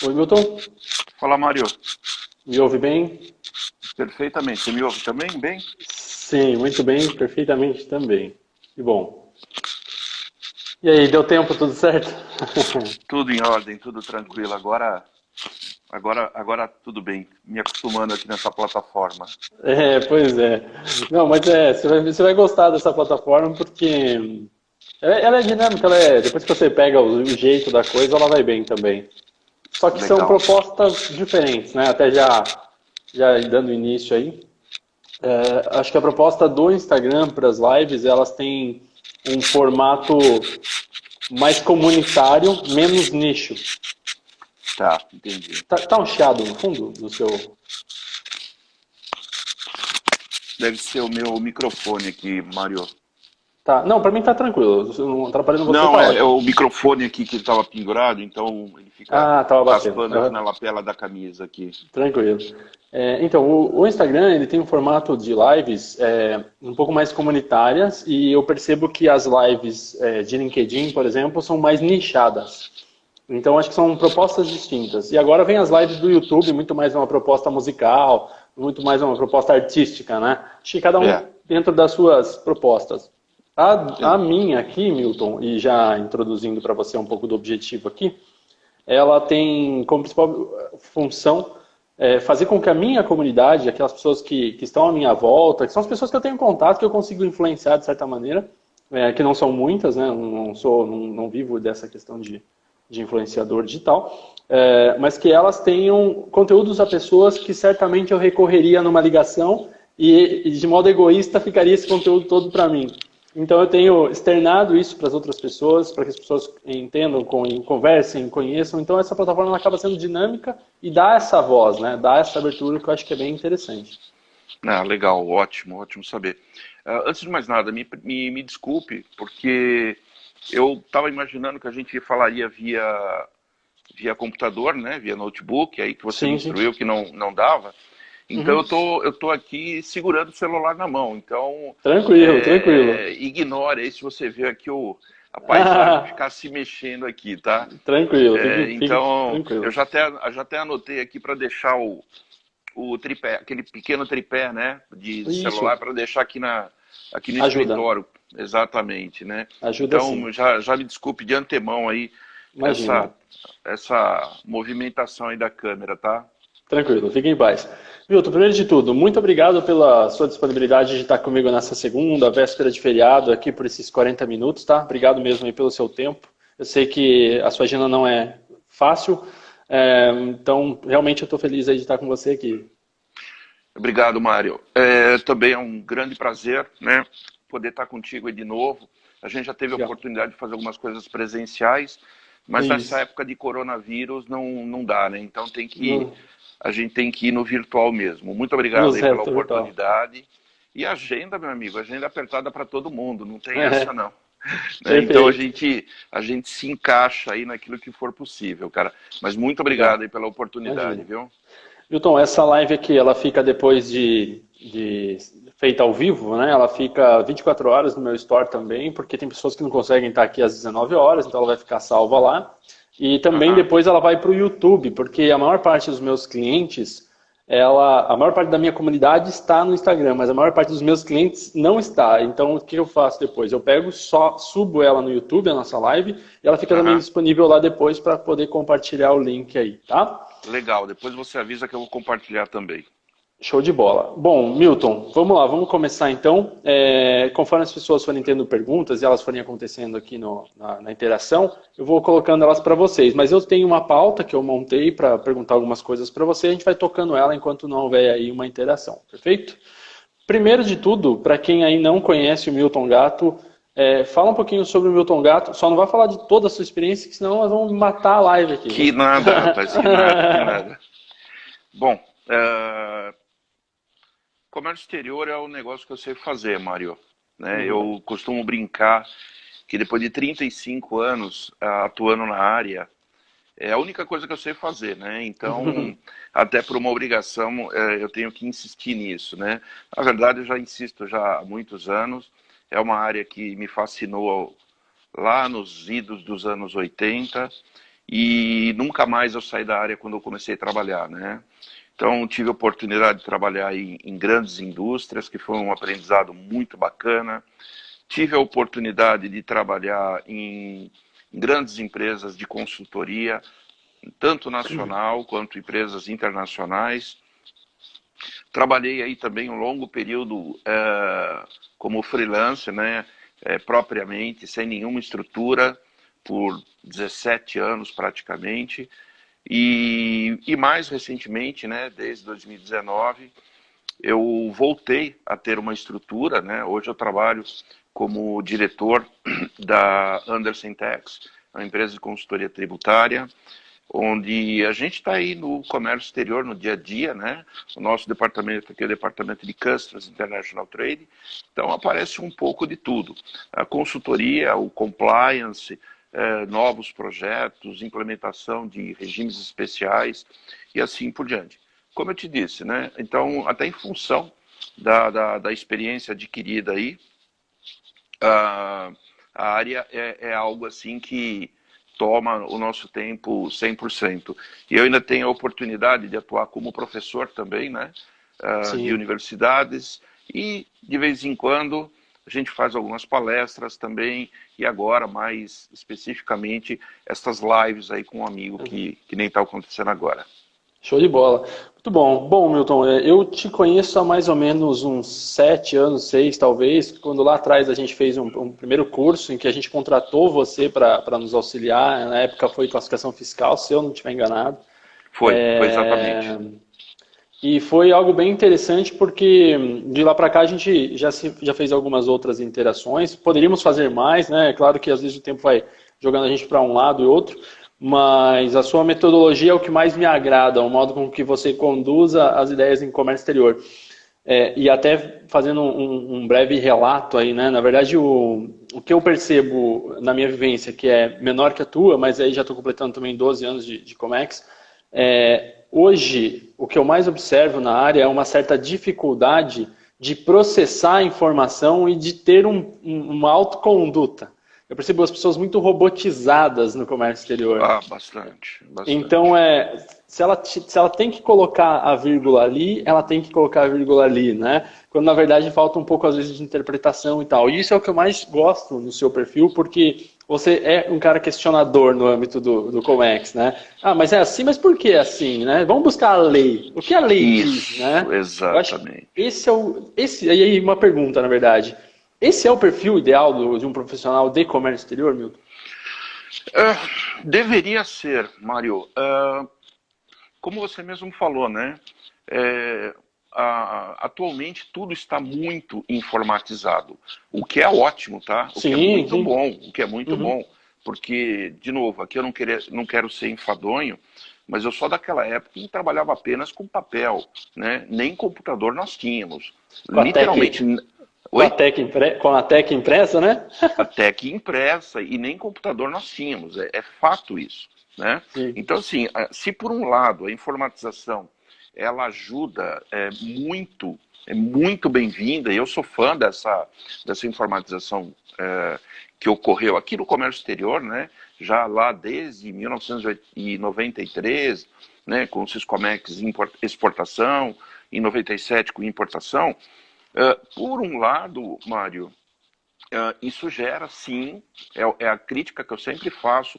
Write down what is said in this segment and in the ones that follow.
Oi, Milton. Fala, Mário. Me ouve bem? Perfeitamente. Você me ouve também? Bem? Sim, muito bem, perfeitamente também. Que bom. E aí, deu tempo, tudo certo? Tudo em ordem, tudo tranquilo. Agora tudo bem. Me acostumando aqui nessa plataforma. Pois é. Não, mas você vai gostar dessa plataforma porque ela é dinâmica, depois que você pega o jeito da coisa, ela vai bem também. Só que são Legal. propostas diferentes, né? Até já dando início aí. Acho que a proposta do Instagram para as lives, elas têm um formato mais comunitário, menos nicho. Tá, entendi. Tá um chiado no fundo do seu. Deve ser o meu microfone aqui, Mário. Tá, não, pra mim tá tranquilo. Não atrapalhando você, Não, tá é ótimo. o microfone aqui que estava pendurado, então ele fica Ah, tava batendo. raspando aqui Aham, na lapela da camisa aqui. tranquilo. Então, o Instagram ele tem um formato de lives um pouco mais comunitárias e eu percebo que as lives de LinkedIn, por exemplo, são mais nichadas. Então, acho que são propostas distintas. E agora vem as lives do YouTube, muito mais uma proposta musical, muito mais uma proposta artística, né? Acho que cada um É. dentro das suas propostas. A minha aqui, Milton, e já introduzindo para você um pouco do objetivo aqui, ela tem como principal função fazer com que a minha comunidade, aquelas pessoas que estão à minha volta, que são as pessoas que eu tenho contato, que eu consigo influenciar de certa maneira, que não são muitas, né? Não vivo dessa questão de influenciador digital, mas que elas tenham conteúdos a pessoas que certamente eu recorreria numa ligação e de modo egoísta ficaria esse conteúdo todo para mim. Então eu tenho externado isso para as outras pessoas, para que as pessoas entendam, conversem, conheçam. Então essa plataforma ela acaba sendo dinâmica e dá essa voz, né? Dá essa abertura que eu acho que é bem interessante. Ah, legal, ótimo, ótimo saber. Antes de mais nada, me desculpe, porque eu estava imaginando que a gente falaria via computador, né, via notebook, aí que você me Sim, sim. instruiu que não dava. Então Uhum. eu tô aqui segurando o celular na mão. Então, Tranquilo, tranquilo. ignore aí se você vê aqui a paisagem Ah, ficar se mexendo aqui, tá? tranquilo, fique Então, eu tranquilo. já até anotei aqui para deixar o tripé, aquele pequeno tripé, né, de Isso, celular para deixar aqui no ajuda. escritório, exatamente, né? Ajuda sim. Então, já me desculpe de antemão aí Imagina. essa essa movimentação aí da câmera, tá? Tranquilo, fique em paz. Milton, primeiro de tudo, muito obrigado pela sua disponibilidade de estar comigo nessa segunda, véspera de feriado, aqui por esses 40 minutos, tá? Obrigado mesmo aí pelo seu tempo. Eu sei que a sua agenda não é fácil, então realmente eu estou feliz aí de estar com você aqui. Obrigado, Mário. Também é um grande prazer, né, poder estar contigo aí de novo. A gente já teve a Legal. oportunidade de fazer algumas coisas presenciais, mas nessa Isso. época de coronavírus não dá, né? Então No, a gente tem que ir no virtual mesmo. Muito no obrigado aí pela certo virtual. oportunidade. E a agenda, meu amigo, agenda apertada para todo mundo, não tem essa É, não. Né? Então perfeito. a gente se encaixa aí naquilo que for possível, cara. Mas muito obrigado Legal. aí pela oportunidade, Imagina. viu? Milton, essa live aqui, ela fica depois de feita ao vivo, né? Ela fica 24 horas no meu store também, porque tem pessoas que não conseguem estar aqui às 19 horas, então ela vai ficar salva lá. E também Aham. depois ela vai para o YouTube, porque a maior parte dos meus clientes, a maior parte da minha comunidade está no Instagram, mas a maior parte dos meus clientes não está. Então, o que eu faço depois? Eu pego, só subo ela no YouTube, a nossa live, e ela fica também Aham. disponível lá depois para poder compartilhar o link aí, tá? Legal, depois você avisa que eu vou compartilhar também. Show de bola. Bom, Milton, vamos lá, vamos começar então. Conforme as pessoas forem tendo perguntas e elas forem acontecendo aqui na interação, eu vou colocando elas para vocês. Mas eu tenho uma pauta que eu montei para perguntar algumas coisas para você. A gente vai tocando ela enquanto não houver aí uma interação, perfeito? Primeiro de tudo, para quem aí não conhece o Milton Gato, fala um pouquinho sobre o Milton Gato. Só não vai falar de toda a sua experiência, que senão nós vamos matar a live aqui. Que nada, rapaz, que nada, que nada. Bom, comércio exterior é o negócio que eu sei fazer, Mário. Né? Uhum, Eu costumo brincar que depois de 35 anos atuando na área, é a única coisa que eu sei fazer, né? Então, até por uma obrigação, eu tenho que insistir nisso, né? Na verdade, eu já insisto já há muitos anos. É uma área que me fascinou lá nos idos dos anos 80 e nunca mais eu saí da área quando eu comecei a trabalhar, né? Então, tive a oportunidade de trabalhar em grandes indústrias, que foi um aprendizado muito bacana. Tive a oportunidade de trabalhar em grandes empresas de consultoria, tanto nacional quanto empresas internacionais. Trabalhei aí também um longo período como freelancer, né, propriamente, sem nenhuma estrutura, por 17 anos praticamente. E mais recentemente, né, desde 2019, eu voltei a ter uma estrutura, né? Hoje eu trabalho como diretor da Andersen Tax, uma empresa de consultoria tributária, onde a gente está aí no comércio exterior no dia a dia, né? O nosso departamento aqui é o departamento de Customs International Trade, então aparece um pouco de tudo. A consultoria, o compliance, novos projetos, implementação de regimes especiais e assim por diante. Como eu te disse, né? Então, até em função da experiência adquirida aí, a área é algo assim que toma o nosso tempo 100%. E eu ainda tenho a oportunidade de atuar como professor também, né? De Sim. universidades, e de vez em quando a gente faz algumas palestras também, e agora, mais especificamente, essas lives aí com um amigo que nem está acontecendo agora. Show de bola. Muito bom. Bom, Milton, eu te conheço há mais ou menos uns 7 anos, 6 talvez, quando lá atrás a gente fez um primeiro curso em que a gente contratou você para nos auxiliar. Na época foi classificação fiscal, se eu não estiver enganado. Foi exatamente. E foi algo bem interessante porque de lá para cá a gente já fez algumas outras interações. Poderíamos fazer mais, né? É claro que às vezes o tempo vai jogando a gente para um lado e outro, mas a sua metodologia é o que mais me agrada, o modo com que você conduza as ideias em comércio exterior. E até fazendo um breve relato aí, né? Na verdade, o que eu percebo na minha vivência, que é menor que a tua, mas aí já estou completando também 12 anos de Comex, hoje, o que eu mais observo na área é uma certa dificuldade de processar a informação e de ter uma autoconduta. Eu percebo as pessoas muito robotizadas no comércio exterior. Ah, bastante, Então, bastante. se ela tem que colocar a vírgula ali, ela tem que colocar a vírgula ali, né? Quando na verdade falta um pouco às vezes de interpretação e tal. E isso é o que eu mais gosto no seu perfil, porque você é um cara questionador no âmbito do Comex, né? Ah, mas é assim, mas por que é assim, né? Vamos buscar a lei. O que a lei diz, né? Isso, Eu acho que exatamente. aí uma pergunta, na verdade. Esse é o perfil ideal de um profissional de comércio exterior, Milton? Deveria ser, Mário. Como você mesmo falou, né? É, atualmente tudo está muito informatizado, o que é ótimo, tá? O que é Sim, muito sim. bom, o que é muito Uhum. bom, porque, de novo, aqui eu não quero ser enfadonho, mas eu sou daquela época que trabalhava apenas com papel, né? Nem computador nós tínhamos. Com a tech, Literalmente. com a Oi? com a tech impressa, né? Até que impressa, e nem computador nós tínhamos, é fato isso, né? Sim. Então, assim, se por um lado a informatização ela ajuda é muito bem-vinda, e eu sou fã dessa informatização que ocorreu aqui no comércio exterior, né? Já lá desde 1993, né? Com o Siscomex exportação, em 97 com importação. Por um lado, Mário, isso gera, sim, é a crítica que eu sempre faço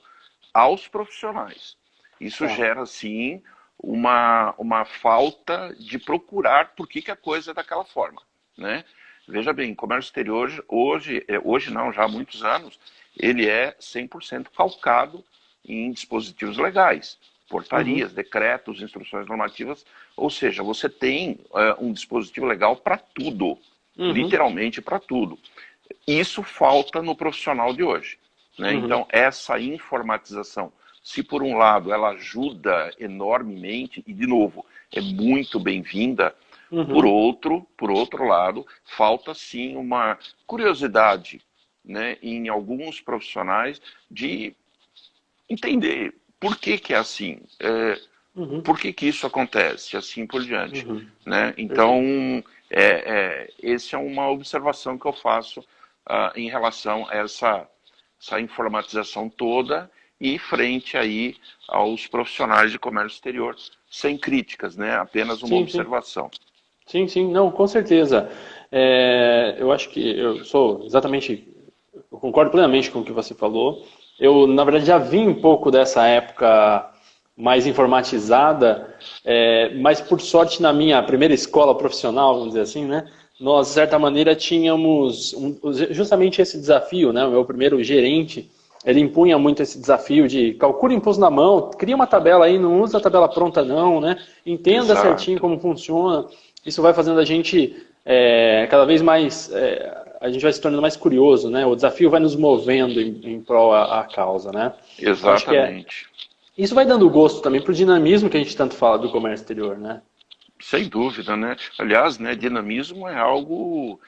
aos profissionais. Isso Tá. gera, sim, uma falta de procurar por que a coisa é daquela forma, né? Veja bem, comércio exterior hoje não, já há muitos anos, ele é 100% calcado em dispositivos legais, Uhum. portarias, decretos, instruções normativas, ou seja, você tem um dispositivo legal para tudo, Uhum. literalmente para tudo. Isso falta no profissional de hoje, né? Uhum. Então, essa informatização, se por um lado ela ajuda enormemente, e de novo, é muito bem-vinda, Uhum. por outro lado, falta sim uma curiosidade, né, em alguns profissionais de entender por que é assim, Uhum. por que isso acontece, assim por diante, Uhum. né? Perfeito. Então, essa é uma observação que eu faço em relação a essa informatização toda e frente aí aos profissionais de comércio exterior, sem críticas, né? Apenas uma Sim, sim. observação. Sim, sim, não, com certeza. Eu acho que eu sou exatamente, eu concordo plenamente com o que você falou. Eu, na verdade, já vim um pouco dessa época mais informatizada, mas por sorte na minha primeira escola profissional, vamos dizer assim, né? Nós, de certa maneira, tínhamos justamente esse desafio, né? O meu primeiro gerente, ele impunha muito esse desafio de calcule imposto na mão, cria uma tabela aí, não usa a tabela pronta não, né? Entenda certinho Exato. como funciona. Isso vai fazendo a gente cada vez mais, a gente vai se tornando mais curioso, né? O desafio vai nos movendo em prol à causa, né? Eu acho que Exatamente. isso vai dando gosto também para o dinamismo que a gente tanto fala do comércio exterior, né? Sem dúvida, né? Aliás, né, dinamismo é algo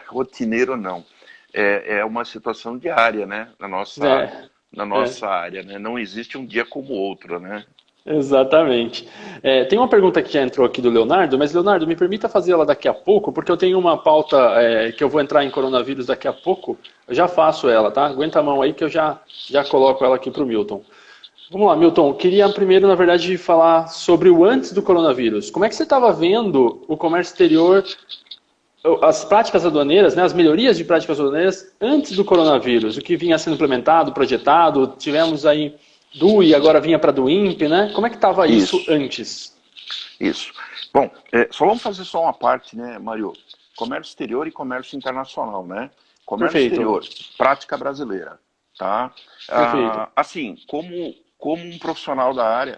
rotineiro, não. É uma situação diária, né? É, Na é. nossa área, né? Não existe um dia como o outro, né? Exatamente. Tem uma pergunta que já entrou aqui do Leonardo, mas Leonardo, me permita fazê-la daqui a pouco, porque eu tenho uma pauta que eu vou entrar em coronavírus daqui a pouco. Eu já faço ela, tá? Aguenta a mão aí que eu já coloco ela aqui para o Milton. Vamos lá, Milton. Eu queria primeiro, na verdade, falar sobre o antes do coronavírus. Como é que você estava vendo o comércio exterior, as práticas aduaneiras, né, as melhorias de práticas aduaneiras antes do coronavírus? O que vinha sendo implementado, projetado? Tivemos aí DUI, agora vinha para do INPE, né? Como é que estava isso Isso, antes? isso. Bom, só vamos fazer só uma parte, né, Mário? Comércio exterior e comércio internacional, né? Comércio Perfeito, exterior, prática brasileira, tá? perfeito. Assim, como um profissional da área,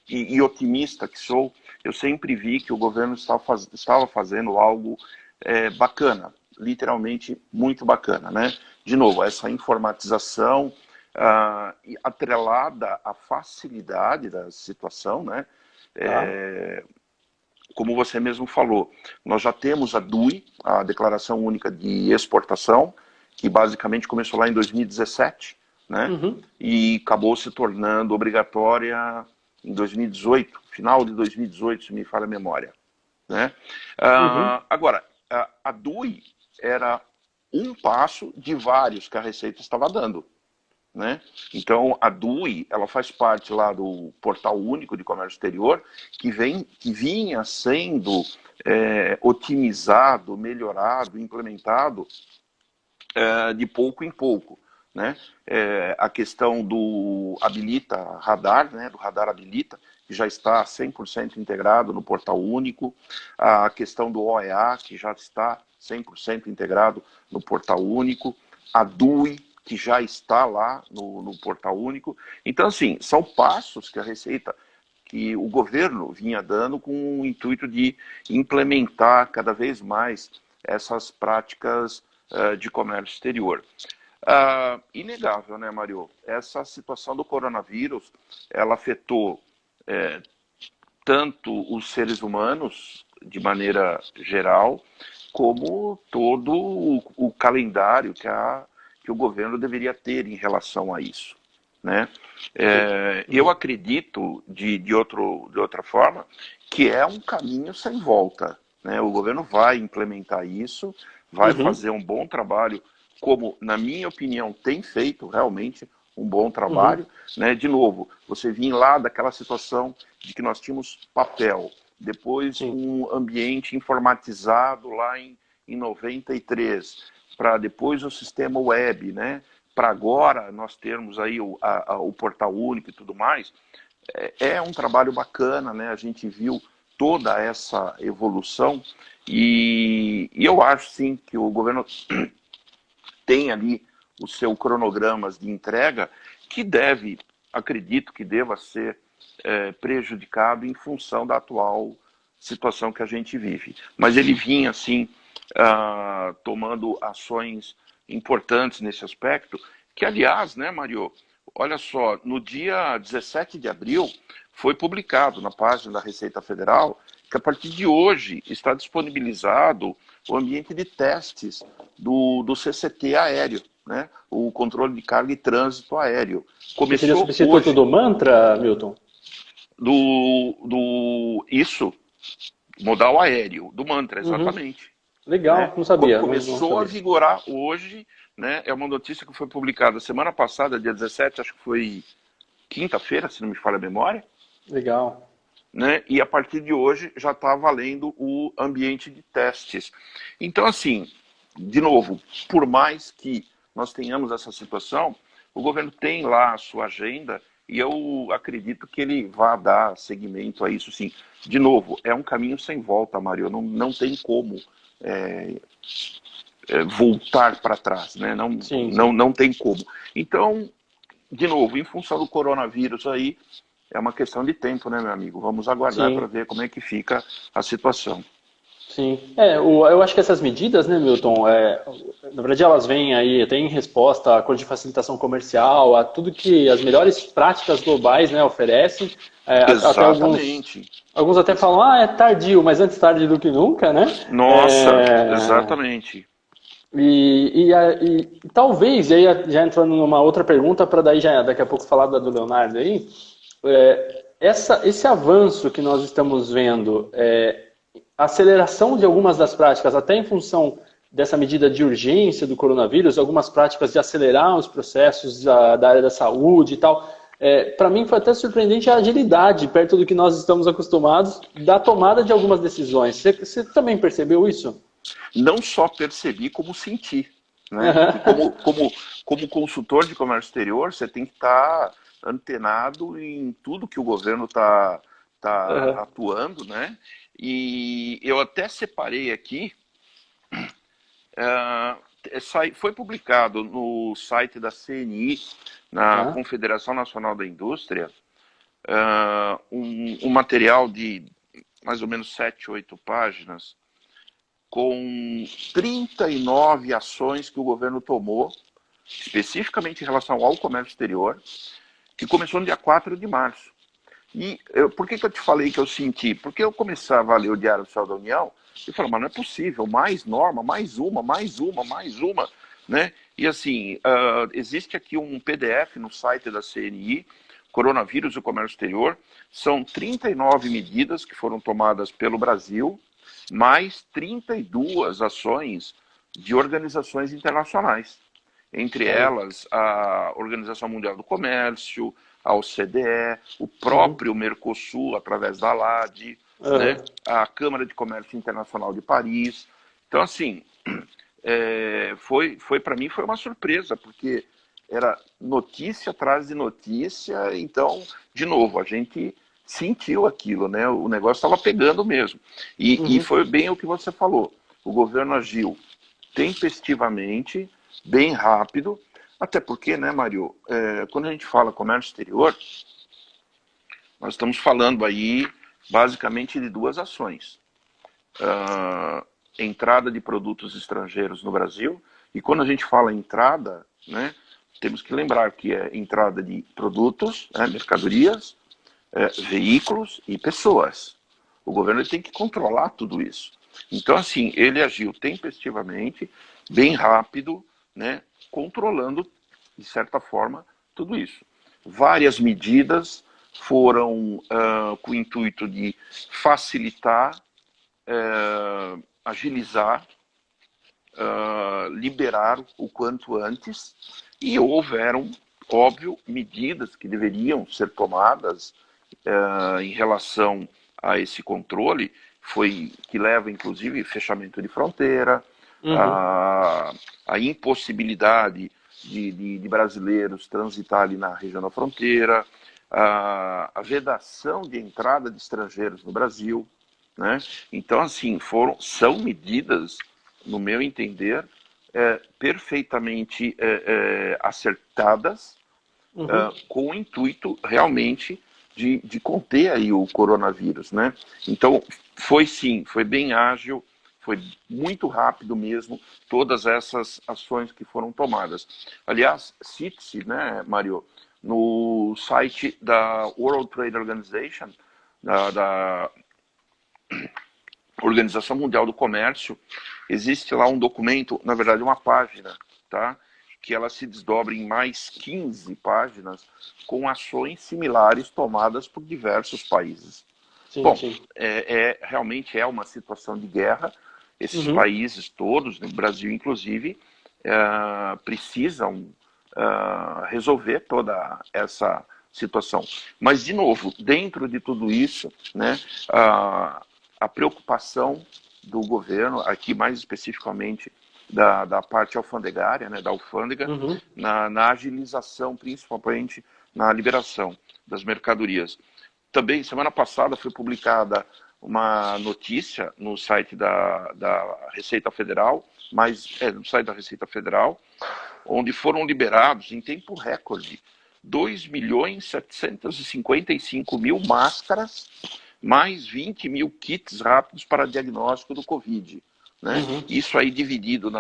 e otimista que sou, eu sempre vi que o governo estava fazendo algo bacana, literalmente muito bacana, né? De novo, essa informatização atrelada à facilidade da situação, né? Tá? Como você mesmo falou, nós já temos a DUI, a Declaração Única de Exportação, que basicamente começou lá em 2017, né? Uhum, E acabou se tornando obrigatória em 2018, final de 2018, se me falha a memória, né? uhum, Agora, a DUI era um passo de vários que a Receita estava dando, né? Então, a DUI, ela faz parte lá do Portal Único de Comércio Exterior, que vinha sendo otimizado, melhorado, implementado de pouco em pouco, né? A questão do Habilita Radar, né? Do Radar Habilita, que já está 100% integrado no Portal Único, a questão do OEA, que já está 100% integrado no Portal Único, a DUI, que já está lá no Portal Único. Então, assim, são passos que a Receita, que o governo vinha dando com o intuito de implementar cada vez mais essas práticas de comércio exterior. Inegável, né, Mário? Essa situação do coronavírus, ela afetou tanto os seres humanos, de maneira geral, como todo o calendário que o governo deveria ter em relação a isso, né? perfeito. Eu Uhum, acredito, de outra forma, que é um caminho sem volta, né? O governo vai implementar isso, vai uhum, fazer um bom trabalho, como, na minha opinião, tem feito realmente um bom uhum, trabalho, né? De novo, você vinha lá daquela situação de que nós tínhamos papel, depois sim. um ambiente informatizado lá em 93, para depois o sistema web, né? Para agora nós termos aí o portal único e tudo mais, é um trabalho bacana, né? A gente viu toda essa evolução e eu acho sim que o governo tem ali o seu cronogramas de entrega que deve, acredito que deva ser prejudicado em função da atual situação que a gente vive. Mas ele vinha, assim, tomando ações importantes nesse aspecto, que, aliás, né, Mario, olha só, no dia 17 de abril foi publicado na página da Receita Federal que a partir de hoje está disponibilizado o ambiente de testes do CCT aéreo, né? O controle de carga e trânsito aéreo. Que seria o Começou substituto hoje do mantra, Milton? isso, modal aéreo, do mantra, Uhum, exatamente. Legal, né? não sabia. Não Começou a sabia. vigorar hoje, né? É uma notícia que foi publicada semana passada, dia 17, acho que foi quinta-feira, se não me falha a memória, Legal. né? E a partir de hoje já está valendo o ambiente de testes. Então, assim, de novo, por mais que nós tenhamos essa situação, o governo tem lá a sua agenda e eu acredito que ele vai dar seguimento a isso, sim. De novo, é um caminho sem volta, Mário, não tem como é, voltar para trás, né? Sim, sim. Não tem como. Então, de novo, em função do coronavírus aí, é uma questão de tempo, né, meu amigo? Vamos aguardar para Sim. ver como é que fica a situação. Sim. Eu acho que essas medidas, né, Milton, na verdade elas vêm aí até em resposta a acordo de facilitação comercial, a tudo que as melhores práticas globais, né, oferecem, até Exatamente. alguns até falam, é tardio, mas antes tarde do que nunca, né? Nossa, É, exatamente. e talvez, e aí já entrando numa outra pergunta, para daí já daqui a pouco falar da do Leonardo aí, esse avanço que nós estamos vendo, a aceleração de algumas das práticas, até em função dessa medida de urgência do coronavírus, algumas práticas de acelerar os processos da área da saúde e tal, para mim foi até surpreendente a agilidade, perto do que nós estamos acostumados, da tomada de algumas decisões. Você também percebeu isso? Não só percebi, como senti. Né? E Uhum. como consultor de comércio exterior, você tem que estar antenado em tudo que o governo tá Uhum. atuando, né? E eu até separei aqui, foi publicado no site da CNI, na Tá. Confederação Nacional da Indústria, um material de mais ou menos 7, 8 páginas, com 39 ações que o governo tomou, especificamente em relação ao comércio exterior, que começou no dia 4 de março. E por que eu te falei que eu senti? Porque eu começava a ler o Diário Oficial da União e falava, mas não é possível, mais norma, mais uma, mais uma, mais uma, né? E assim, existe aqui um PDF no site da CNI, Coronavírus e o Comércio Exterior, são 39 medidas que foram tomadas pelo Brasil, mais 32 ações de organizações internacionais. Entre Olha. elas, a Organização Mundial do Comércio, a OCDE, o Uhum. próprio Mercosul, através da LAD, né? Uhum. A Câmara de Comércio Internacional de Paris. Então, assim, foi para mim foi uma surpresa, porque era notícia atrás de notícia, então, de novo, a gente sentiu aquilo, né? O negócio estava pegando mesmo. E Uhum. foi bem o que você falou. O governo agiu tempestivamente, bem rápido, até porque, né, Mário, quando a gente fala comércio exterior, nós estamos falando aí basicamente de duas ações. Entrada de produtos estrangeiros no Brasil, e quando a gente fala entrada, né, temos que lembrar que é entrada de produtos, mercadorias, veículos e pessoas. O governo tem que controlar tudo isso. Então, assim, ele agiu tempestivamente, bem rápido, né, controlando, de certa forma, tudo isso. Várias medidas foram com o intuito de facilitar, agilizar, liberar o quanto antes, e houveram, óbvio, medidas que deveriam ser tomadas em relação a esse controle, que leva inclusive fechamento de fronteira, Uhum. a, a impossibilidade de brasileiros transitar ali na região da fronteira, a vedação de entrada de estrangeiros no Brasil, né? Então, assim, são medidas, no meu entender, perfeitamente acertadas, Uhum. com o intuito realmente de conter aí o coronavírus, né? Então, foi sim, foi bem ágil, foi muito rápido mesmo, todas essas ações que foram tomadas. Aliás, cite-se, né, Mário, no site da World Trade Organization, da Organização Mundial do Comércio, existe lá um documento, na verdade uma página, tá? Que ela se desdobra em mais 15 páginas com ações similares tomadas por diversos países. Sim, Bom, sim. realmente é uma situação de guerra Esses países todos, no Brasil inclusive, precisam resolver toda essa situação. Mas, de novo, dentro de tudo isso, né, a preocupação do governo, aqui mais especificamente da parte alfandegária, né, da alfândega, na agilização, principalmente na liberação das mercadorias. Também, semana passada, foi publicada uma notícia no site da Receita Federal, no site da Receita Federal, onde foram liberados, em tempo recorde, 2.755.000 máscaras, mais 20 mil kits rápidos para diagnóstico do Covid. Né? Isso aí dividido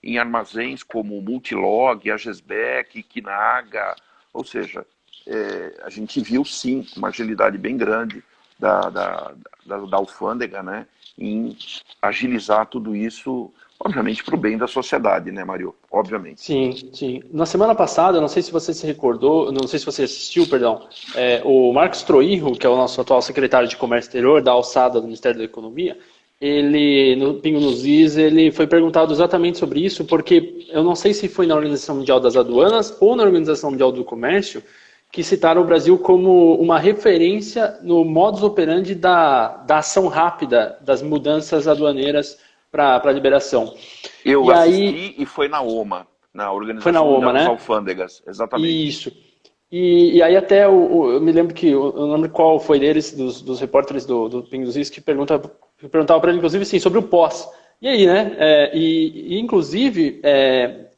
em armazéns como Multilog, Agesbec, Kinaga, ou seja, a gente viu sim uma agilidade bem grande da alfândega, né, em agilizar tudo isso, obviamente para o bem da sociedade, né, Mário? Obviamente. Sim, sim. Na semana passada, não sei se você se recordou, não sei se você assistiu, perdão, o Marcos Troirro, que é o nosso atual secretário de Comércio Exterior, da alçada do Ministério da Economia, ele, no Pingo nos Is, ele foi perguntado exatamente sobre isso, porque eu não sei se foi na Organização Mundial das Aduanas ou na Organização Mundial do Comércio, que citaram o Brasil como uma referência no modus operandi da ação rápida das mudanças aduaneiras para a liberação. Eu assisti e foi na OMA, na Organização Mundial das Alfândegas, exatamente. Isso. E aí até eu me lembro que, eu não lembro qual foi deles, dos repórteres do Pingo dos Is, que perguntava para ele, inclusive, sim, sobre o pós. E aí, né? Inclusive,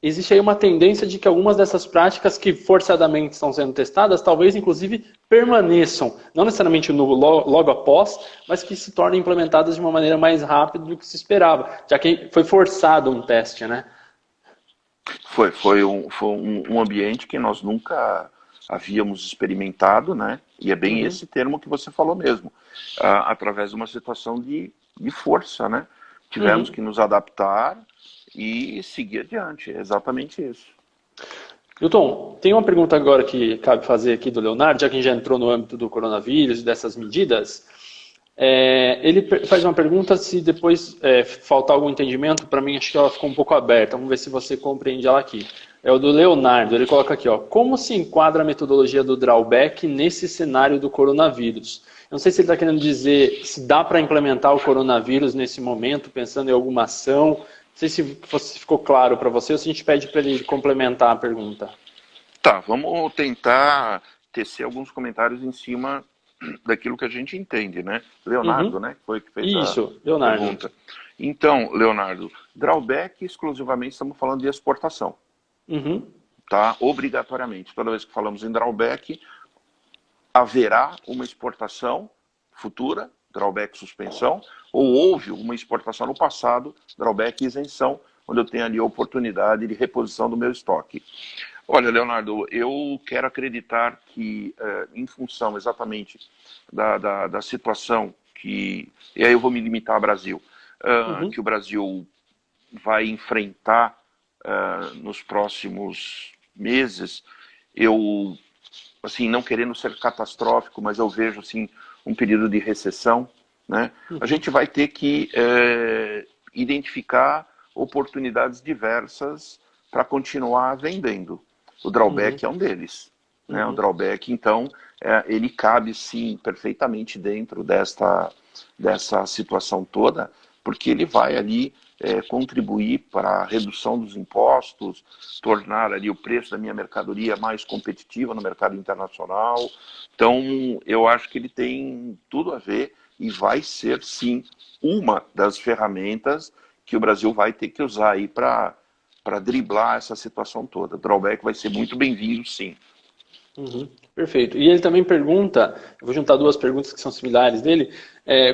existe aí uma tendência de que algumas dessas práticas que forçadamente estão sendo testadas, talvez, inclusive, permaneçam. Não necessariamente logo após, mas que se tornem implementadas de uma maneira mais rápida do que se esperava, já que foi forçado um teste, né? Foi um ambiente que nós nunca havíamos experimentado, né? E é bem esse termo que você falou mesmo. Através de uma situação de força, né? Tivemos que nos adaptar e seguir adiante. É exatamente isso. Milton, tem uma pergunta agora que cabe fazer aqui do Leonardo, já que a gente já entrou no âmbito do coronavírus e dessas medidas. Ele faz uma pergunta, se depois faltar algum entendimento, para mim acho que ela ficou um pouco aberta. Vamos ver se você compreende ela aqui. É o do Leonardo, ele coloca aqui, ó, como se enquadra a metodologia do drawback nesse cenário do coronavírus? Eu não sei se ele está querendo dizer se dá para implementar o coronavírus nesse momento, pensando em alguma ação. Não sei se ficou claro para você ou se a gente pede para ele complementar a pergunta. Tá, vamos tentar tecer alguns comentários em cima daquilo que a gente entende, né? Leonardo, né? Foi que fez Leonardo. Pergunta. Então, Leonardo, drawback exclusivamente estamos falando de exportação. Tá? Obrigatoriamente. Toda vez que falamos em drawback, haverá uma exportação futura, drawback suspensão, ou houve uma exportação no passado, drawback isenção, onde eu tenho ali a oportunidade de reposição do meu estoque. Olha, Leonardo, eu quero acreditar que, em função exatamente da situação que, e aí eu vou me limitar ao Brasil, que o Brasil vai enfrentar nos próximos meses, eu, assim, não querendo ser catastrófico, mas eu vejo, assim, um período de recessão, né? A gente vai ter que identificar oportunidades diversas para continuar vendendo. O drawback é um deles. Né? O drawback, então, ele cabe, sim, perfeitamente dentro dessa situação toda, porque ele vai ali contribuir para a redução dos impostos, tornar ali o preço da minha mercadoria mais competitiva no mercado internacional. Então, eu acho que ele tem tudo a ver e vai ser, sim, uma das ferramentas que o Brasil vai ter que usar aí para driblar essa situação toda. O drawback vai ser muito bem-vindo, sim. Perfeito. E ele também pergunta, eu vou juntar duas perguntas que são similares dele,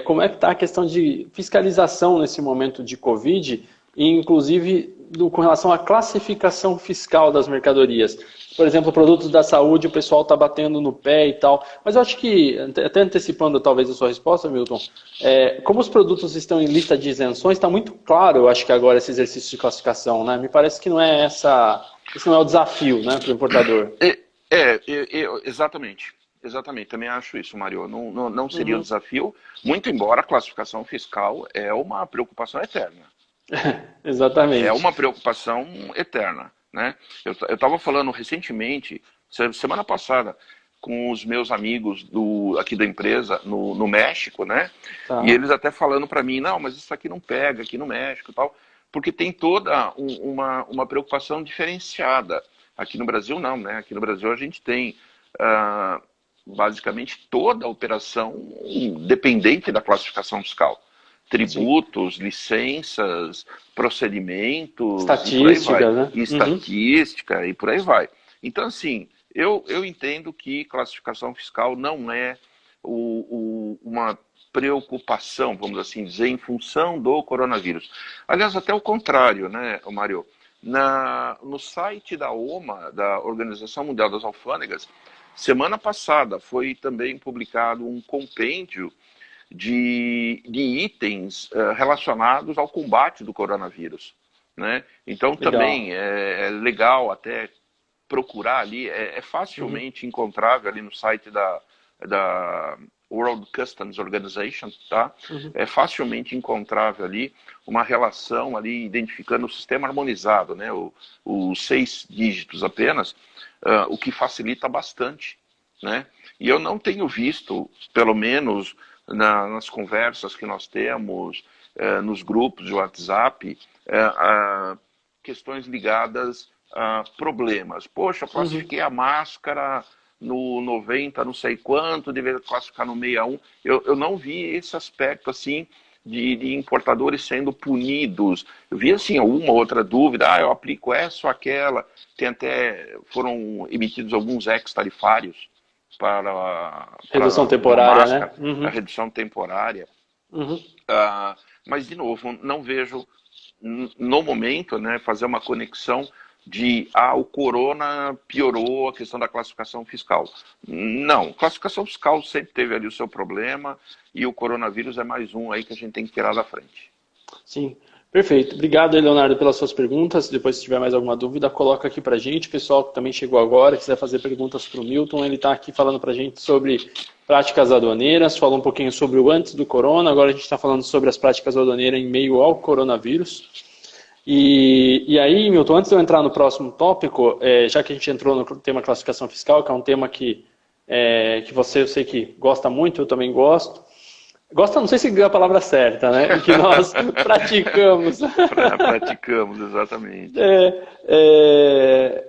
como é que está a questão de fiscalização nesse momento de Covid, e inclusive com relação à classificação fiscal das mercadorias. Por exemplo, produtos da saúde, o pessoal está batendo no pé e tal. Mas eu acho que, até antecipando talvez a sua resposta, Milton, como os produtos estão em lista de isenções, está muito claro, eu acho que agora, esse exercício de classificação, né? Me parece que esse não é o desafio, né, para o importador. Exatamente. Exatamente, também acho isso, Mário. Não seria um Uhum. desafio, muito embora a classificação fiscal é uma preocupação eterna. É Exatamente. uma preocupação eterna, né? Eu estava falando recentemente, semana passada, com os meus amigos aqui da empresa no México, né? E Tá. eles até falando para mim, não, mas isso aqui não pega aqui no México e tal, porque tem toda uma preocupação diferenciada. Aqui no Brasil não, né? Aqui no Brasil a gente tem ah, basicamente toda a operação dependente da classificação fiscal. Sim. Tributos, licenças, procedimentos e por aí vai. Estatística, né? E Uhum. estatística e por aí vai. Então, assim, eu entendo que classificação fiscal não é uma preocupação, vamos assim dizer, em função do coronavírus. Aliás, até o contrário, né, Mário? No site da OMA, da Organização Mundial das Alfândegas, semana passada foi também publicado um compêndio de itens relacionados ao combate do coronavírus. Né? Então Legal. também é legal até procurar ali, é Uhum. facilmente encontrável ali no site da World Customs Organization, tá? Uhum. É facilmente encontrável ali uma relação ali identificando o sistema harmonizado, né? Os 6 dígitos apenas, o que facilita bastante, né? E eu não tenho visto, pelo menos nas conversas que nós temos, nos grupos de WhatsApp, questões ligadas a problemas. Poxa, eu Uhum. classifiquei a máscara no 90, não sei quanto, deveria classificar no 61. Eu não vi esse aspecto assim de importadores sendo punidos. Eu vi assim uma outra dúvida, eu aplico essa ou aquela. Foram emitidos alguns ex-tarifários Redução para uma temporária, né? máscara, a Uhum. redução temporária. Uhum. Mas, de novo, não vejo no momento, né, fazer uma conexão de o corona piorou a questão da classificação fiscal. Não, classificação fiscal sempre teve ali o seu problema e o coronavírus é mais um aí que a gente tem que tirar da frente. Sim, perfeito. Obrigado, Leonardo, pelas suas perguntas. Depois, se tiver mais alguma dúvida, coloca aqui pra gente. O pessoal que também chegou agora, quiser fazer perguntas para o Milton, ele está aqui falando pra gente sobre práticas aduaneiras, falou um pouquinho sobre o antes do corona, agora a gente está falando sobre as práticas aduaneiras em meio ao coronavírus. E aí, Milton, antes de eu entrar no próximo tópico, já que a gente entrou no tema classificação fiscal, que é um tema que você, eu sei que gosta muito, eu também gosto. Gosta, não sei se é a palavra certa, né? E que nós praticamos. Praticamos, exatamente. É,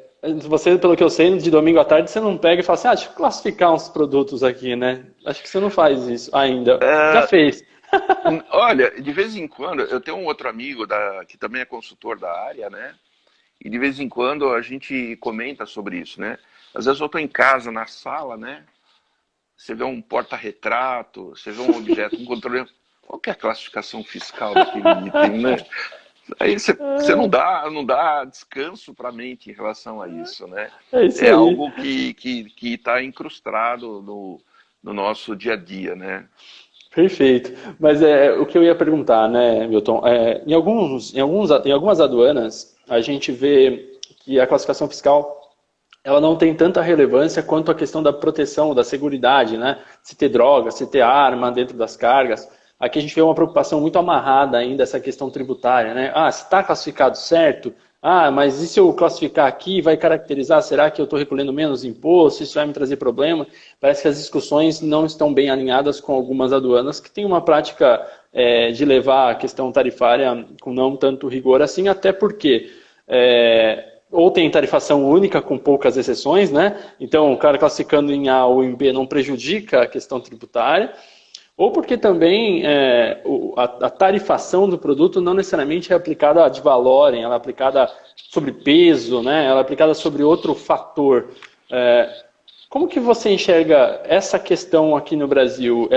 você, pelo que eu sei, de domingo à tarde você não pega e fala assim, deixa eu classificar uns produtos aqui, né? Acho que você não faz isso ainda. Já fez. Olha, de vez em quando, eu tenho um outro amigo que também é consultor da área, né? E de vez em quando a gente comenta sobre isso, né? Às vezes eu estou em casa, na sala, né? Você vê um porta-retrato, você vê um objeto, um controle. Qual que é a classificação fiscal daquele item, né? Aí você não dá descanso para a mente em relação a isso, né? É isso É aí. algo que está incrustado no nosso dia a dia, né? Perfeito. Mas o que eu ia perguntar, né, Milton? Em algumas aduanas, a gente vê que a classificação fiscal ela não tem tanta relevância quanto a questão da proteção, da seguridade, né? Se ter droga, se ter arma dentro das cargas. Aqui a gente vê uma preocupação muito amarrada ainda essa questão tributária, né? Se está classificado certo, mas e se eu classificar aqui, vai caracterizar, será que eu estou recolhendo menos imposto, isso vai me trazer problema? Parece que as discussões não estão bem alinhadas com algumas aduanas que têm uma prática de levar a questão tarifária com não tanto rigor assim, até porque ou tem tarifação única com poucas exceções, né? Então, o cara classificando em A ou em B não prejudica a questão tributária, ou porque também a tarifação do produto não necessariamente é aplicada de valorem, ela é aplicada sobre peso, né? Ela é aplicada sobre outro fator. Como que você enxerga essa questão aqui no Brasil?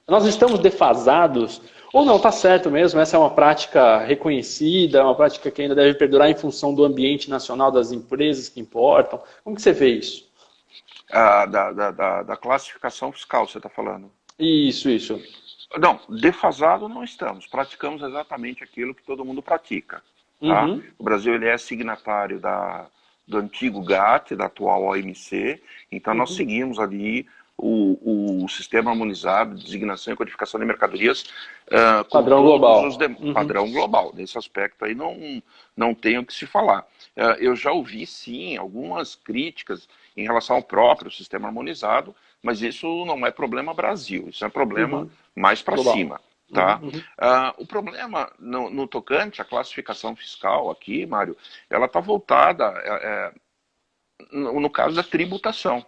Nós estamos defasados? Ou não, está certo mesmo, essa é uma prática reconhecida, uma prática que ainda deve perdurar em função do ambiente nacional das empresas que importam. Como que você vê isso? Da classificação fiscal, você está falando? Isso. Não, defasado não estamos. Praticamos exatamente aquilo que todo mundo pratica. Tá? Uhum. O Brasil ele é signatário do antigo GATT, da atual OMC. Então nós seguimos ali o sistema harmonizado de designação e codificação de mercadorias com Padrão global. Padrão global. Nesse aspecto aí não tem o que se falar. Eu já ouvi, sim, algumas críticas em relação ao próprio sistema harmonizado, mas isso não é problema Brasil, isso é problema mais para cima. Tá? O problema no tocante à classificação fiscal aqui, Mário, ela está voltada no caso da tributação.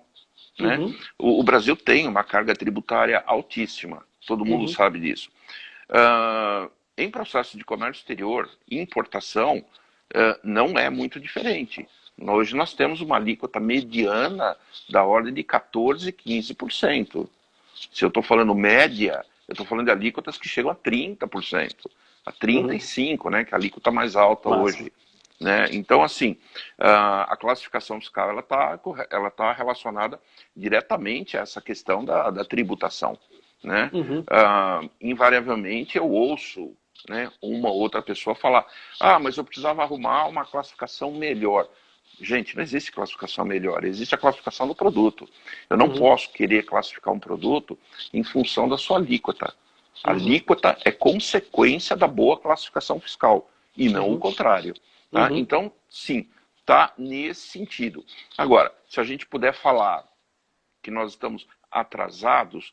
Né? O Brasil tem uma carga tributária altíssima, todo mundo sabe disso. Em processo de comércio exterior e importação, não é muito diferente. Hoje nós temos uma alíquota mediana da ordem de 14%, 15%. Se eu estou falando média, eu estou falando de alíquotas que chegam a 30%, a 35%, né, que é a alíquota mais alta hoje. Né? Então, assim, a classificação fiscal ela tá relacionada diretamente a essa questão da tributação. Né? Invariavelmente eu ouço, né, uma ou outra pessoa falar: mas eu precisava arrumar uma classificação melhor. Gente, não existe classificação melhor, existe a classificação do produto. Eu não posso querer classificar um produto em função da sua alíquota. A alíquota é consequência da boa classificação fiscal, e não o contrário. Tá? Então, sim, está nesse sentido. Agora, se a gente puder falar que nós estamos atrasados,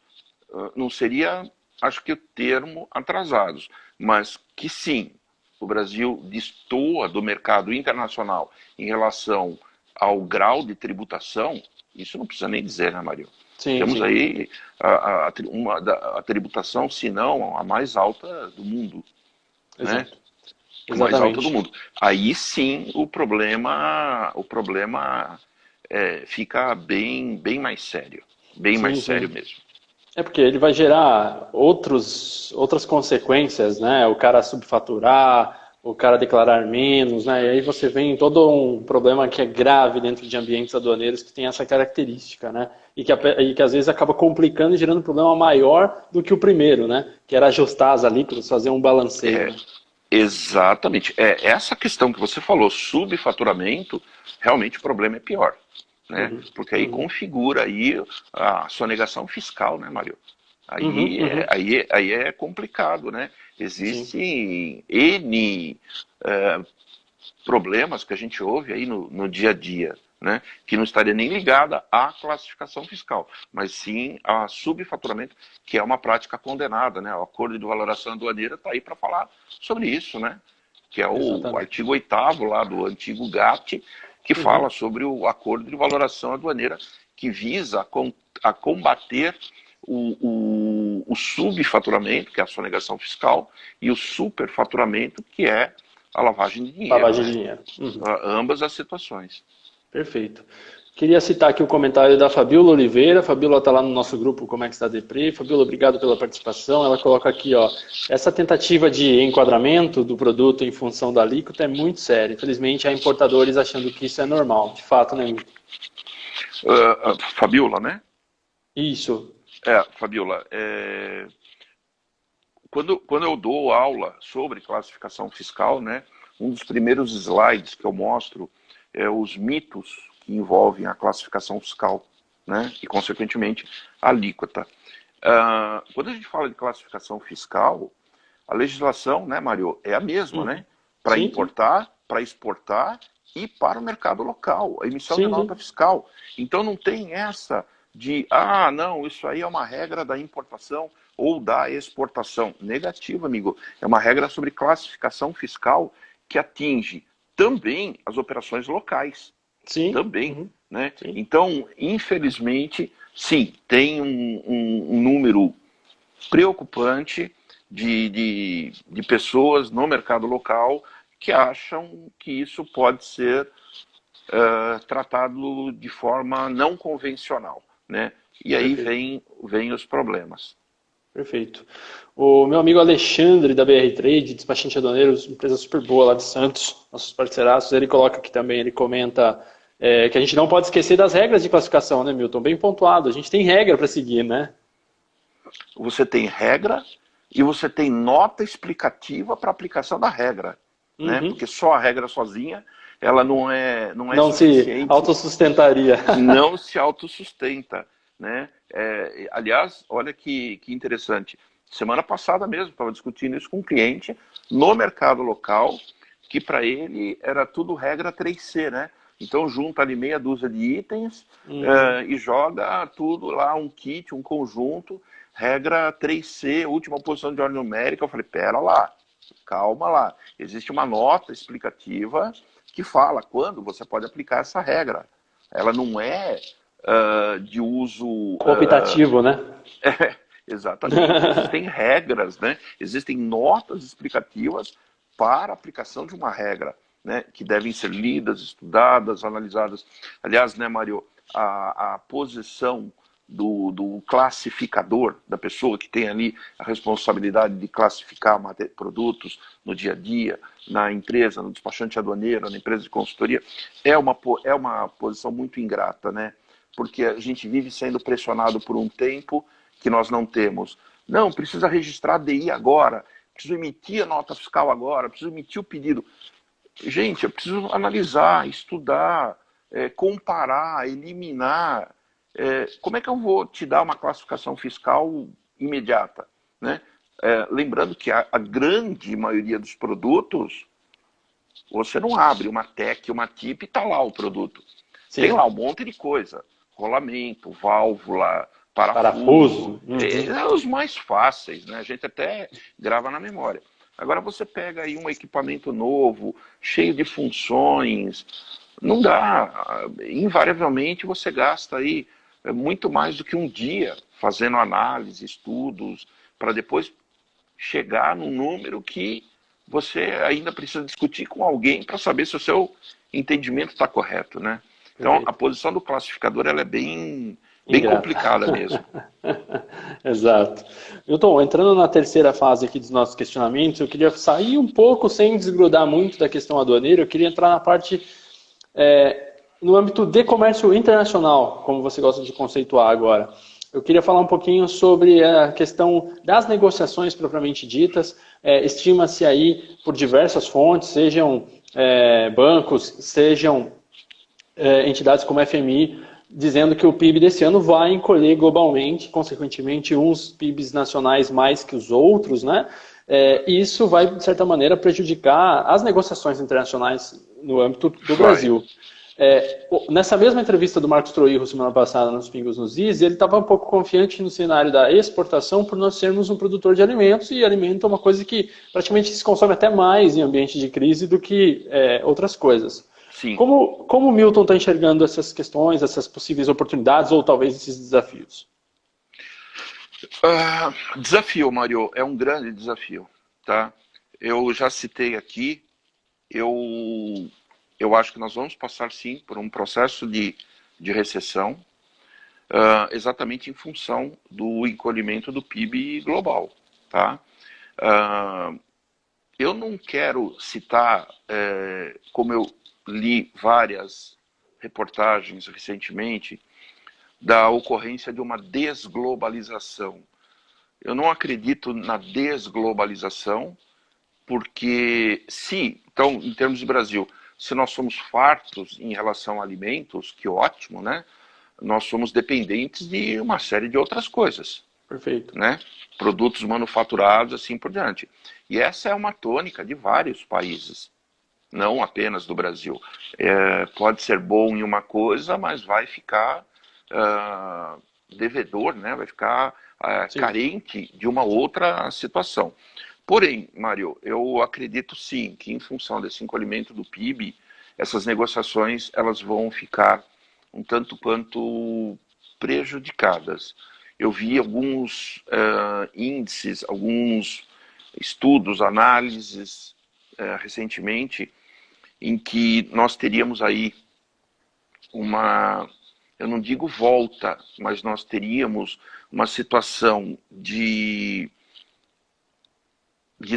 não seria, acho que o termo atrasados, mas que sim, o Brasil destoa do mercado internacional em relação ao grau de tributação, isso não precisa nem dizer, né, Mário? Temos aí a tributação, se não a mais alta do mundo. Né? A mais alta do mundo. Aí sim o problema fica bem mais sério. Bem mais sério mesmo. É porque ele vai gerar outras consequências, né? O cara subfaturar, o cara declarar menos, né? E aí você vem todo um problema que é grave dentro de ambientes aduaneiros que tem essa característica, né? E que às vezes acaba complicando e gerando um problema maior do que o primeiro, né? Que era ajustar as alíquotas, fazer um balanceio. Né? Exatamente. Essa questão que você falou, subfaturamento, realmente o problema é pior. Né? Porque aí configura aí a sonegação fiscal, né, Mário? Aí é complicado, né? Existem N problemas que a gente ouve aí no dia a dia, né? Que não estaria nem ligada à classificação fiscal, mas sim a subfaturamento, que é uma prática condenada, né? O Acordo de Valoração Aduaneira está aí para falar sobre isso, né? Que é o artigo 8º lá do antigo GATT, que fala sobre o Acordo de Valoração Aduaneira, que visa a combater o subfaturamento, que é a sonegação fiscal, e o superfaturamento, que é a lavagem de dinheiro. Lavagem de dinheiro. Ambas as situações. Perfeito. Queria citar aqui o comentário da Fabiola Oliveira. Fabiola está lá no nosso grupo Como é que está Depre. Fabiola, obrigado pela participação. Ela coloca aqui, essa tentativa de enquadramento do produto em função da alíquota é muito séria. Infelizmente, há importadores achando que isso é normal. De fato, né? Fabiola, né? Isso. Fabiola, quando eu dou aula sobre classificação fiscal, né, um dos primeiros slides que eu mostro é os mitos que envolvem a classificação fiscal, né, e, consequentemente, a alíquota. Quando a gente fala de classificação fiscal, a legislação, né, Mário, é a mesma, né, para importar, para exportar e para o mercado local, a emissão de nota fiscal. Então, não tem essa de, não, isso aí é uma regra da importação ou da exportação. Negativo, amigo. É uma regra sobre classificação fiscal que atinge também as operações locais. Também. Né? Então, infelizmente, sim, tem um número preocupante de pessoas no mercado local que acham que isso pode ser tratado de forma não convencional. Né? E aí vem os problemas. Perfeito. O meu amigo Alexandre, da BR Trade, despachante aduaneiro, empresa super boa lá de Santos, nossos parceiraços, ele coloca aqui também, ele comenta que a gente não pode esquecer das regras de classificação, né, Milton? Bem pontuado, a gente tem regra para seguir, né? Você tem regra e você tem nota explicativa para aplicação da regra. Né? Porque só a regra sozinha, ela não é Não se suficiente, autossustentaria. não se autossustenta, né? Aliás, olha que interessante. Semana passada mesmo, estava discutindo isso com um cliente no mercado local, que para ele era tudo regra 3C, né? Então junta ali meia dúzia de itens e joga tudo lá, um kit, um conjunto, regra 3C, última posição de ordem numérica. Eu falei, pera lá, calma lá. Existe uma nota explicativa que fala quando você pode aplicar essa regra. Ela não é de uso... Optativo, né? Exatamente. Existem regras, né? Existem notas explicativas para a aplicação de uma regra, né? Que devem ser lidas, estudadas, analisadas. Aliás, né, Mário, a posição do classificador, da pessoa que tem ali a responsabilidade de classificar produtos no dia a dia, na empresa, no despachante aduaneiro, na empresa de consultoria, é uma posição muito ingrata, né? Porque a gente vive sendo pressionado por um tempo que nós não temos. Não, precisa registrar a DI agora, preciso emitir a nota fiscal agora, preciso emitir o pedido. Gente, eu preciso analisar, estudar, comparar, eliminar. Como é que eu vou te dar uma classificação fiscal imediata? Né? Lembrando que a grande maioria dos produtos, você não abre uma TEC, uma TIP e está lá o produto. Sim. Tem lá um monte de coisa. Rolamento, válvula, Parafuso. Os mais fáceis, né? A gente até grava na memória. Agora você pega aí um equipamento novo, cheio de funções, não dá. Invariavelmente você gasta aí muito mais do que um dia fazendo análise, estudos, para depois chegar num número que você ainda precisa discutir com alguém para saber se o seu entendimento está correto, né? Então, a posição do classificador ela é bem complicada mesmo. Exato. Milton, entrando na terceira fase aqui dos nossos questionamentos, eu queria sair um pouco, sem desgrudar muito da questão aduaneira, eu queria entrar na parte no âmbito de comércio internacional, como você gosta de conceituar agora. Eu queria falar um pouquinho sobre a questão das negociações propriamente ditas. Estima-se aí por diversas fontes, sejam bancos, sejam entidades como a FMI, dizendo que o PIB desse ano vai encolher globalmente, consequentemente uns PIBs nacionais mais que os outros, né? E isso vai, de certa maneira, prejudicar as negociações internacionais no âmbito do Brasil. Nessa mesma entrevista do Marcos Troirro, semana passada, nos Pingos nos Is, ele estava um pouco confiante no cenário da exportação por nós sermos um produtor de alimentos, e alimento é uma coisa que praticamente se consome até mais em ambiente de crise do que outras coisas. Sim. Como o Milton está enxergando essas questões, essas possíveis oportunidades ou talvez esses desafios? Desafio, Mário, é um grande desafio. Tá? Eu já citei aqui, eu acho que nós vamos passar sim por um processo de recessão, exatamente em função do encolhimento do PIB global. Tá? Eu não quero citar, como eu li várias reportagens recentemente, da ocorrência de uma desglobalização. Eu não acredito na desglobalização, porque então, em termos de Brasil, se nós somos fartos em relação a alimentos, que ótimo, né? Nós somos dependentes de uma série de outras coisas. Perfeito. Né? Produtos manufaturados, assim por diante. E essa é uma tônica de vários países, não apenas do Brasil. Pode ser bom em uma coisa, mas vai ficar devedor, né? Vai ficar carente de uma outra situação. Porém, Mário, eu acredito sim que em função desse encolhimento do PIB, essas negociações elas vão ficar um tanto quanto prejudicadas. Eu vi alguns índices, alguns estudos, análises recentemente, em que nós teríamos aí eu não digo volta, mas nós teríamos uma situação de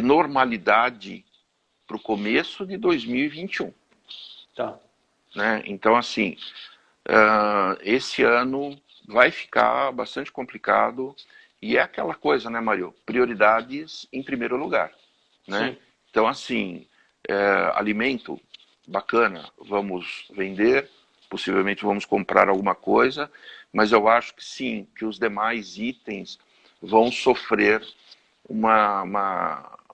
normalidade para o começo de 2021. Tá. Né? Então, assim, esse ano vai ficar bastante complicado e é aquela coisa, né, Mário? Prioridades em primeiro lugar. Né? Então, assim, alimento bacana, vamos vender, possivelmente vamos comprar alguma coisa, mas eu acho que sim, que os demais itens vão sofrer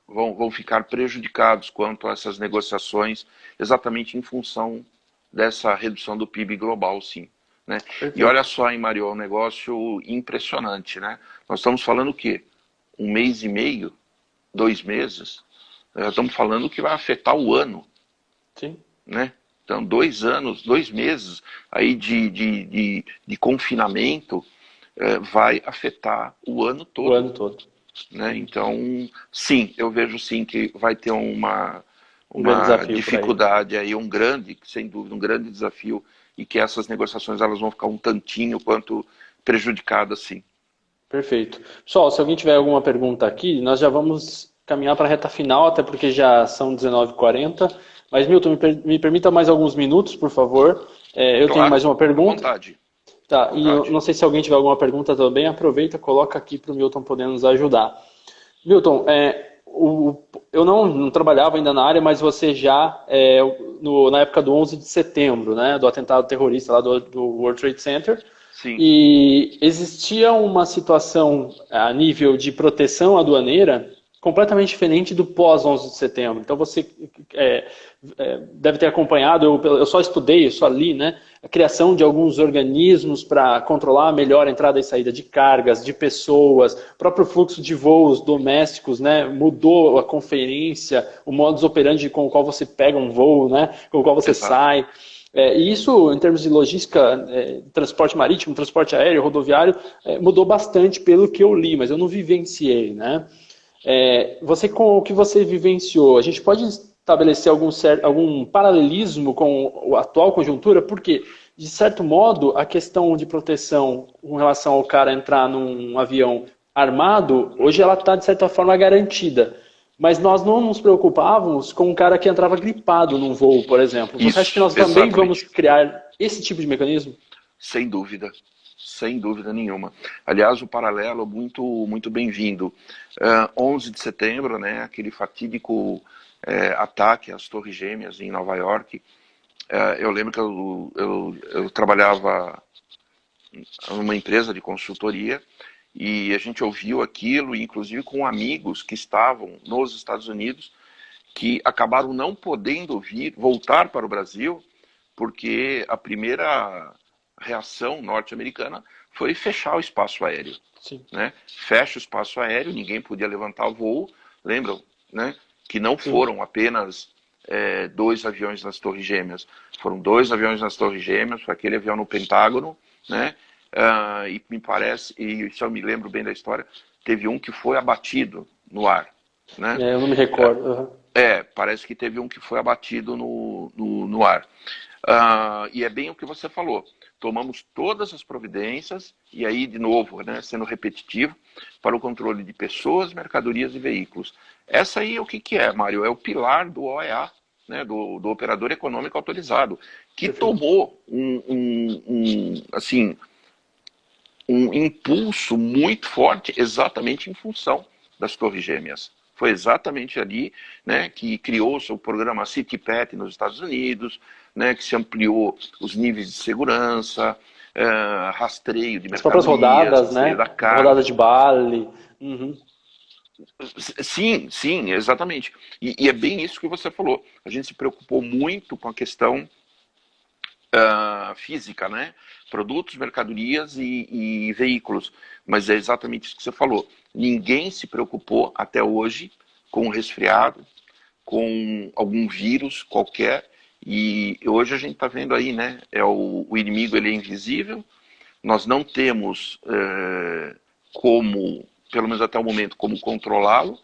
vão ficar prejudicados quanto a essas negociações, exatamente em função dessa redução do PIB global, sim. Né? E olha Perfeito. só, hein, Mário, é um negócio impressionante, né? Nós estamos falando o quê? 1 mês e meio, 2 meses? Estamos falando que vai afetar o ano, Sim. né? Então, 2 anos, 2 meses aí de confinamento vai afetar o ano O todo, ano todo. né? Então, sim, eu vejo sim que vai ter Um grande uma desafio por aí. dificuldade aí, sem dúvida, um grande desafio e que essas negociações elas vão ficar um tantinho quanto prejudicadas, sim. Perfeito. Pessoal, se alguém tiver alguma pergunta aqui, nós já vamos caminhar para a reta final, até porque já são 19h40. Mas, Milton, me permita mais alguns minutos, por favor. Eu tenho mais Claro, uma fica à pergunta. vontade, fica à Tá, e eu vontade. não sei se alguém tiver alguma pergunta também, aproveita, coloca aqui para o Milton poder nos ajudar. Milton, eu não trabalhava ainda na área, mas você já, na época do 11 de setembro, né, do atentado terrorista lá do World Trade Center, Sim, e existia uma situação a nível de proteção aduaneira completamente diferente do pós 11 de setembro. Então você é, deve ter acompanhado, eu só estudei, eu só li, né, a criação de alguns organismos para controlar melhor a entrada e saída de cargas, de pessoas, o próprio fluxo de voos domésticos, né, mudou a conferência, o modus operandi com o qual você pega um voo, né, com o qual você exato. sai. E isso, em termos de logística, transporte marítimo, transporte aéreo, rodoviário, mudou bastante pelo que eu li, mas eu não vivenciei, né? Você, com o que você vivenciou, a gente pode estabelecer algum paralelismo com a atual conjuntura? Porque, de certo modo, a questão de proteção com relação ao cara entrar num avião armado, hoje ela está, de certa forma, garantida. Mas nós não nos preocupávamos com um cara que entrava gripado num voo, por exemplo. Você acha que Isso, nós também vamos exatamente. criar esse tipo de mecanismo? Sem dúvida nenhuma. Aliás, o paralelo muito, muito bem-vindo. 11 de setembro, né, aquele fatídico ataque às Torres Gêmeas em Nova York. Eu lembro que eu trabalhava numa empresa de consultoria e a gente ouviu aquilo, inclusive com amigos que estavam nos Estados Unidos, que acabaram não podendo voltar para o Brasil, porque a primeira reação norte-americana foi fechar o espaço aéreo. Sim, Né? Fecha o espaço aéreo, ninguém podia levantar o voo. Lembram, né? Que não sim. foram apenas 2 aviões nas Torres Gêmeas, foram 2 aviões nas Torres Gêmeas, foi aquele avião no Pentágono, né? E me parece, e se eu me lembro bem da história, teve um que foi abatido no ar, né? Eu não me recordo. Uhum. Parece que teve um que foi abatido no ar. E é bem o que você falou. Tomamos todas as providências, e aí, de novo, né, sendo repetitivo, para o controle de pessoas, mercadorias e veículos. Essa aí, o que é, Mário? É o pilar do OEA, né, do Operador Econômico Autorizado, que Perfeito. tomou assim, um impulso muito forte exatamente em função das Torres Gêmeas. Foi exatamente ali, né, que criou-se o programa CityPet nos Estados Unidos, né, que se ampliou os níveis de segurança, rastreio de As próprias mercadorias, rodadas, rastreio né? da Rodada carga. de Bali. Uhum. Sim, sim, exatamente. E é bem isso que você falou. A gente se preocupou muito com a questão física, né? Produtos, mercadorias e veículos. Mas é exatamente isso que você falou. Ninguém se preocupou até hoje com o resfriado, com algum vírus qualquer. E hoje a gente está vendo aí, né? O inimigo ele é invisível. Nós não temos como, pelo menos até o momento, como controlá-lo.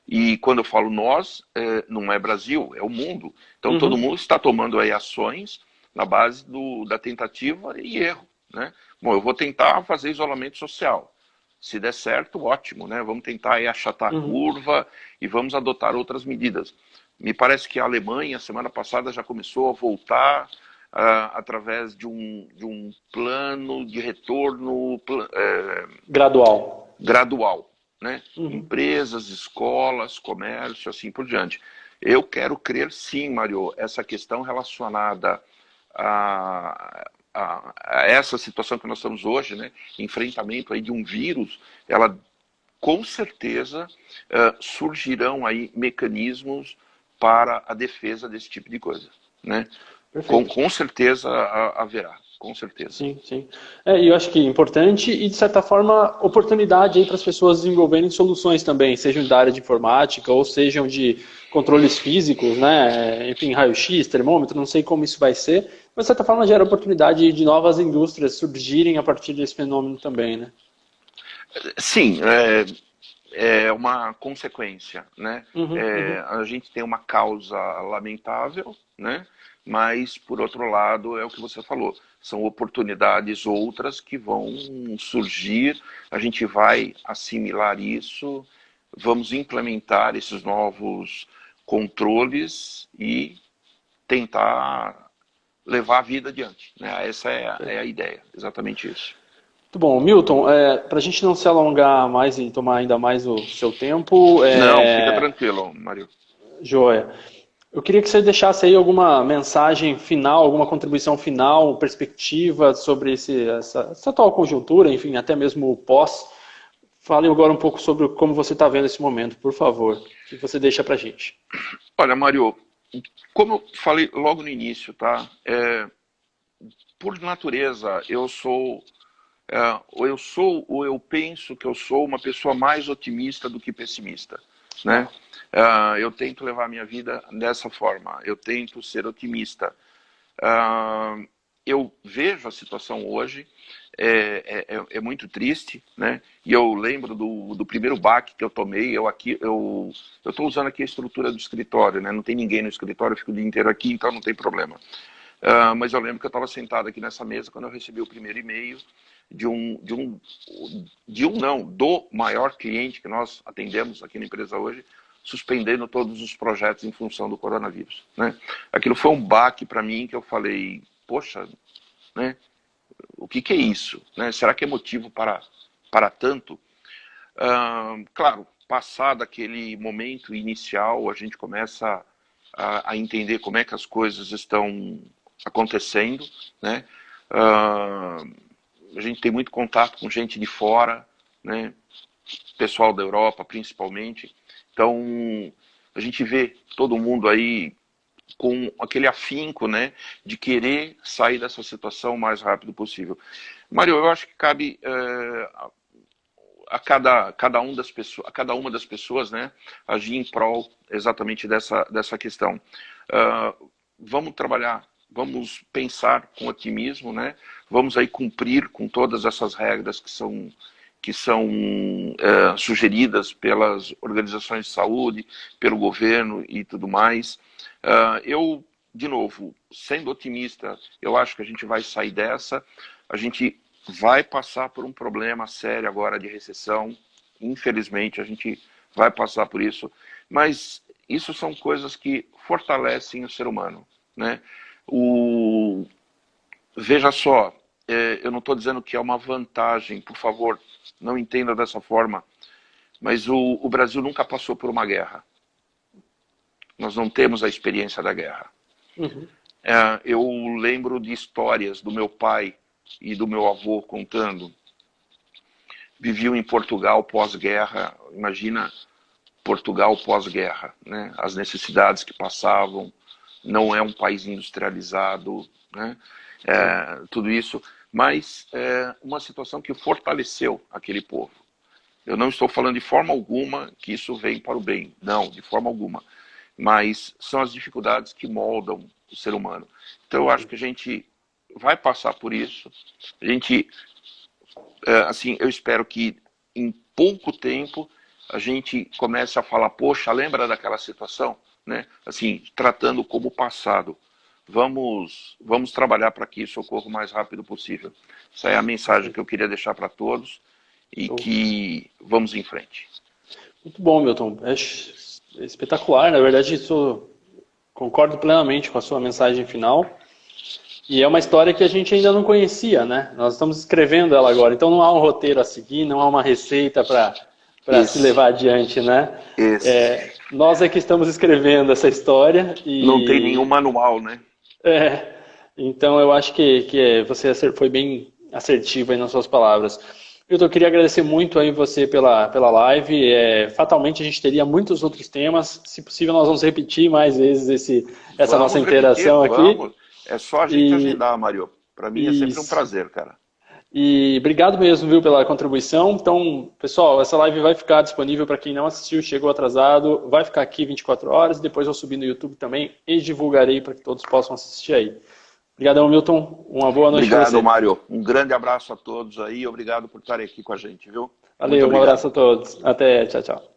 E quando eu falo nós, não é Brasil, é o mundo. Então todo Uhum. mundo está tomando aí ações na base da tentativa e erro. Né? Bom, eu vou tentar fazer isolamento social. Se der certo, ótimo, né? Vamos tentar aí achatar a Uhum. curva e vamos adotar outras medidas. Me parece que a Alemanha, semana passada, já começou a voltar através de um plano de retorno Gradual. gradual, né? Uhum. Empresas, escolas, comércio, assim por diante. Eu quero crer sim, Mário, essa questão relacionada a essa situação que nós estamos hoje, né, enfrentamento aí de um vírus, ela com certeza surgirão aí mecanismos para a defesa desse tipo de coisa, né? Com certeza haverá, com certeza. Sim, sim. E eu acho que é importante e, de certa forma, oportunidade para as pessoas desenvolverem soluções também, sejam da área de informática ou sejam de controles físicos, né? Enfim, raio-x, termômetro, não sei como isso vai ser, mas, de certa forma, gera oportunidade de novas indústrias surgirem a partir desse fenômeno também, né? Sim, é uma consequência, né? A gente tem uma causa lamentável, né? Mas, por outro lado, é o que você falou, são oportunidades outras que vão surgir, a gente vai assimilar isso, vamos implementar esses novos controles e tentar levar a vida adiante, né? Essa é a ideia, exatamente isso. Muito bom. Milton, para a gente não se alongar mais e tomar ainda mais o seu tempo, Não, fica tranquilo, Mário. joia. Eu queria que você deixasse aí alguma mensagem final, alguma contribuição final, perspectiva sobre essa atual conjuntura, enfim, até mesmo o pós. Fale agora um pouco sobre como você está vendo esse momento, por favor. O que você deixa para a gente? Olha, Mário, como eu falei logo no início, tá? Por natureza, ou eu penso que eu sou uma pessoa mais otimista do que pessimista, né? Eu tento levar a minha vida dessa forma, eu tento ser otimista. Eu vejo a situação hoje, é muito triste, né? E eu lembro do primeiro baque que eu tomei, eu estou usando aqui a estrutura do escritório, né? Não tem ninguém no escritório, eu fico o dia inteiro aqui, então não tem problema. Mas eu lembro que eu estava sentado aqui nessa mesa quando eu recebi o primeiro e-mail do maior cliente que nós atendemos aqui na empresa hoje, suspendendo todos os projetos em função do coronavírus, né? Aquilo foi um baque para mim que eu falei, poxa, né? O que é isso, né? Será que é motivo para tanto? Claro, passado aquele momento inicial, a gente começa a entender como é que as coisas estão acontecendo, né? A gente tem muito contato com gente de fora, né? Pessoal da Europa, principalmente. Então, a gente vê todo mundo aí com aquele afinco, né, de querer sair dessa situação o mais rápido possível. Mário, eu acho que cabe a cada uma das pessoas, né, agir em prol exatamente dessa questão. Vamos trabalhar, vamos pensar com otimismo, né? Vamos aí cumprir com todas essas regras que são sugeridas pelas organizações de saúde, pelo governo e tudo mais. Eu, de novo, sendo otimista, eu acho que a gente vai sair dessa, a gente vai passar por um problema sério agora de recessão, infelizmente a gente vai passar por isso, mas isso são coisas que fortalecem o ser humano, né? Veja só, eu não estou dizendo que é uma vantagem, por favor, não entenda dessa forma, mas o Brasil nunca passou por uma guerra. Nós não temos a experiência da guerra. Eu lembro de histórias do meu pai e do meu avô contando. Viviam em Portugal pós-guerra, imagina Portugal pós-guerra, né? As necessidades que passavam, não é um país industrializado, né? Tudo isso, mas uma situação que fortaleceu aquele povo. Eu não estou falando de forma alguma que isso vem para o bem, não, de forma alguma. Mas são as dificuldades que moldam o ser humano. Então eu acho que a gente vai passar por isso. A gente, assim, eu espero que em pouco tempo a gente comece a falar, poxa, lembra daquela situação? Né? Assim, tratando como passado. Vamos trabalhar para que isso ocorra o mais rápido possível. Essa é a mensagem que eu queria deixar para todos e que vamos em frente. Muito bom, Milton. É espetacular, na verdade, isso concordo plenamente com a sua mensagem final. E é uma história que a gente ainda não conhecia, né? Nós estamos escrevendo ela agora, então não há um roteiro a seguir, não há uma receita para se levar adiante, né? Nós é que estamos escrevendo essa história. Não tem nenhum manual, né? Então eu acho que você foi bem assertivo aí nas suas palavras. Eu queria agradecer muito aí você pela live. Fatalmente a gente teria muitos outros temas. Se possível, nós vamos repetir mais vezes essa nossa interação aqui. É só a gente agendar, Mário. Para mim é sempre um prazer, cara. E obrigado mesmo, viu, pela contribuição. Então, pessoal, essa live vai ficar disponível para quem não assistiu, chegou atrasado. Vai ficar aqui 24 horas. Depois eu subir no YouTube também e divulgarei para que todos possam assistir aí. Obrigadão, Milton. Uma boa noite para você. Obrigado, Mário. Um grande abraço a todos aí. Obrigado por estarem aqui com a gente, viu? Valeu, um abraço a todos. Até, tchau, tchau.